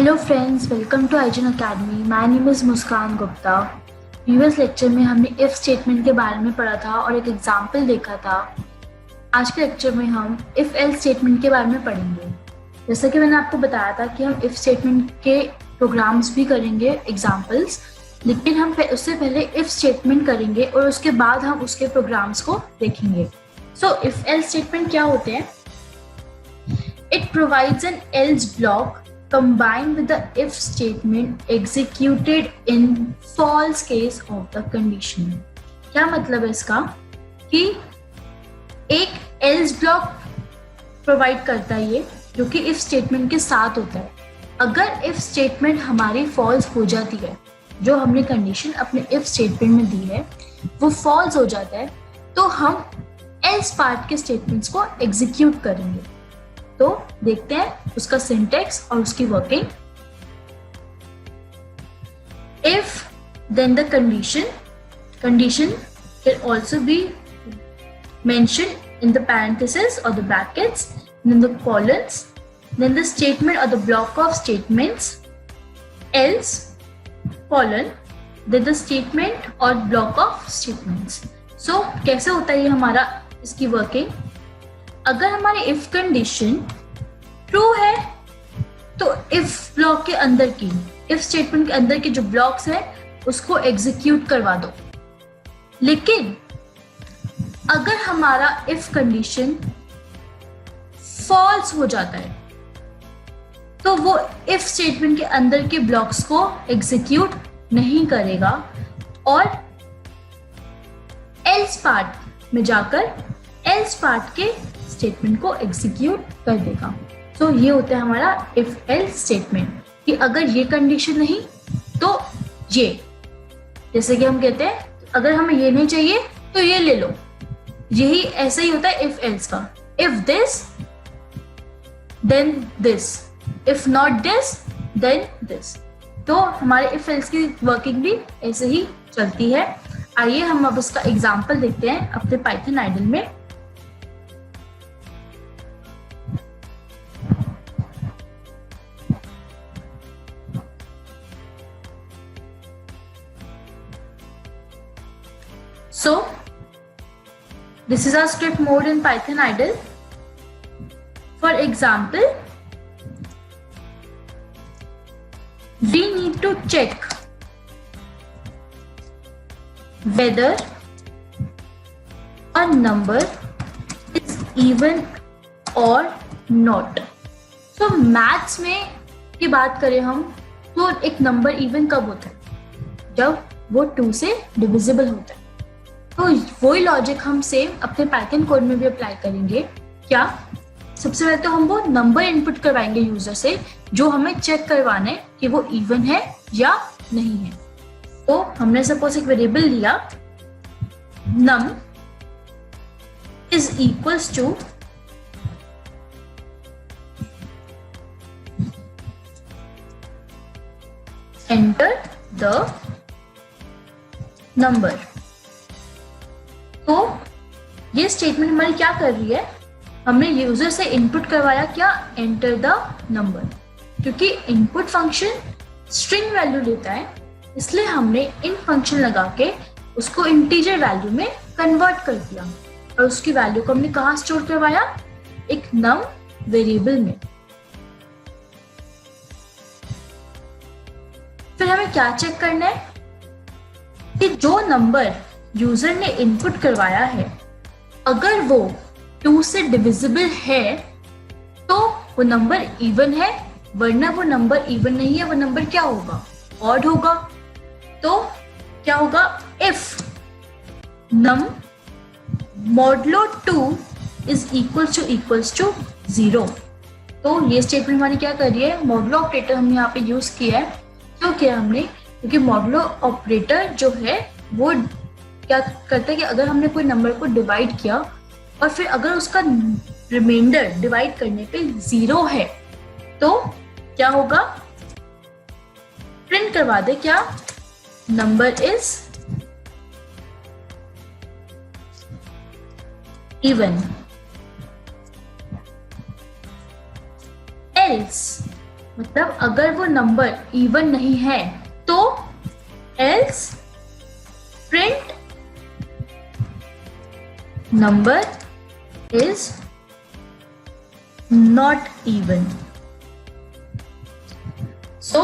Hello friends, welcome to आइजन academy. My name is Muskan Gupta. Previous lecture में हमने if statement के बारे में पढ़ा था और एक एग्जाम्पल देखा था। आज के लेक्चर में हम इफ़ एल्स स्टेटमेंट के बारे में पढ़ेंगे। जैसा कि मैंने आपको बताया था कि हम इफ़ स्टेटमेंट के प्रोग्राम्स भी करेंगे, एग्जाम्पल्स, लेकिन हम उससे पहले इफ़ स्टेटमेंट करेंगे और उसके बाद हम उसके प्रोग्राम्स को देखेंगे। सो इफ़ एल्स स्टेटमेंट क्या होते हैं? It provides N Ls block combined with the if statement executed in false case of the condition। क्या मतलब है इसका? कि एक else ब्लॉक प्रोवाइड करता है ये, जो कि if स्टेटमेंट के साथ होता है। अगर if स्टेटमेंट हमारी false हो जाती है, जो हमने कंडीशन अपने if स्टेटमेंट में दी है वो false हो जाता है, तो हम else पार्ट के स्टेटमेंट्स को एग्जीक्यूट करेंगे। तो देखते हैं उसका सिंटेक्स और उसकी working. If then the condition can also be mentioned in the parentheses or the brackets, then the colons, then the statement or the block of statements, else colon, then the statement or block of statements। So कैसे होता है ये हमारा इसकी working? अगर हमारी if condition true है तो इफ ब्लॉक के अंदर की, इफ स्टेटमेंट के अंदर के जो ब्लॉक्स हैं उसको एग्जीक्यूट करवा दो। लेकिन अगर हमारा इफ कंडीशन फॉल्स हो जाता है तो वो इफ स्टेटमेंट के अंदर के ब्लॉक्स को एग्जीक्यूट नहीं करेगा और एल्स पार्ट में जाकर एल्स पार्ट के स्टेटमेंट को एग्जीक्यूट कर देगा। तो ये होता है हमारा इफ एल्स स्टेटमेंट कि अगर ये कंडीशन नहीं तो ये, जैसे कि हम कहते हैं अगर हमें ये नहीं चाहिए तो ये ले लो। यही ऐसा ही होता है इफ एल्स का। If this then this, if not this then this. तो हमारे इफ एल्स की वर्किंग भी ऐसे ही चलती है। आइए हम अब उसका एग्जाम्पल देखते हैं अपने पाइथन आइडल में। So this is our script mode in Python idle. For example, we need to check whether a number is even or not। So maths में की बात करें हम तो एक नंबर इवन कब होता है? जब वो 2 से डिविजिबल होता है। तो वही लॉजिक हम सेम अपने पाइथन कोड में भी अप्लाई करेंगे। क्या? सबसे पहले तो हम वो नंबर इनपुट करवाएंगे यूजर से जो हमें चेक करवाना है कि वो इवन है या नहीं है। तो हमने सपोज एक वेरिएबल लिया num is equals to enter the number। तो ये स्टेटमेंट हमारी क्या कर रही है? हमने यूजर से इनपुट करवाया क्या? Enter the number. क्योंकि इनपुट फंक्शन स्ट्रिंग वैल्यू लेता है, इसलिए हमने इन फंक्शन लगा के उसको इंटीजर वैल्यू में कन्वर्ट कर दिया और उसकी वैल्यू को हमने कहाँ स्टोर करवाया? एक नम वेरिएबल में। फिर हमें क्या चेक करना है कि जो नंबर यूजर ने इनपुट करवाया है अगर वो 2 से डिविजिबल है तो वो नंबर इवन है, वरना वो नंबर इवन नहीं है, वो नंबर क्या होगा? ऑड होगा। तो क्या होगा? If num modulo 2 is equals to 0। तो ये स्टेटमेंट हमारी क्या कर रही है? मॉडलो ऑपरेटर हमने यहाँ पे यूज किया है। क्यों किया हमने? क्योंकि मॉडलो ऑपरेटर जो है वो क्या करता है कि अगर हमने कोई नंबर को डिवाइड किया और फिर अगर उसका रिमाइंडर डिवाइड करने पे 0 है तो क्या होगा? प्रिंट करवा दे क्या? Number is even. एल्स मतलब अगर वो नंबर इवन नहीं है तो else print number is not even. So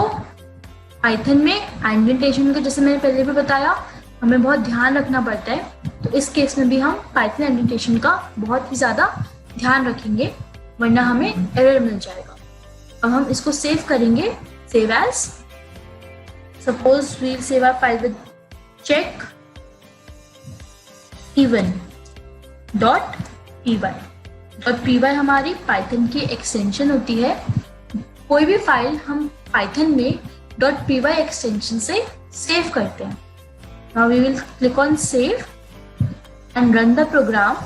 Python में इंडेंटेशन का, जैसे मैंने पहले भी बताया, हमें बहुत ध्यान रखना पड़ता है। तो इस केस में भी हम पाइथन इंडेंटेशन का बहुत ही ज़्यादा ध्यान रखेंगे, वरना हमें एरर मिल जाएगा। अब हम इसको सेव करेंगे, save as. Suppose we will save our file with check even dot P Y. Dot P Y हमारी पाइथन की एक्सटेंशन होती है। कोई भी फाइल हम पाइथन में डॉट पी वाई एक्सटेंशन से सेव करते हैं। Now we will click on save and run the program.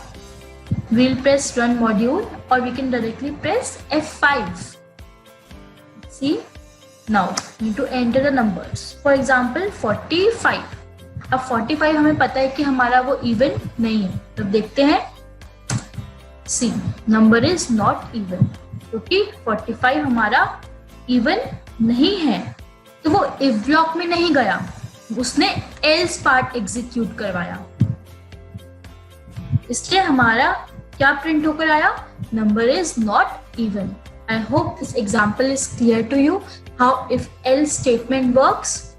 We'll press run module or we can directly press F5. See, now need to enter the numbers. For example 45. अब 45 हमें पता है कि हमारा वो इवन नहीं है, तब देखते हैं। See, number is not even, क्योंकि 45 हमारा इवन नहीं है, तो वो if ब्लॉक में नहीं गया, उसने else पार्ट एग्जीक्यूट करवाया, इसलिए हमारा क्या प्रिंट होकर आया, number is not even. I hope this example is clear to you how if else statement works.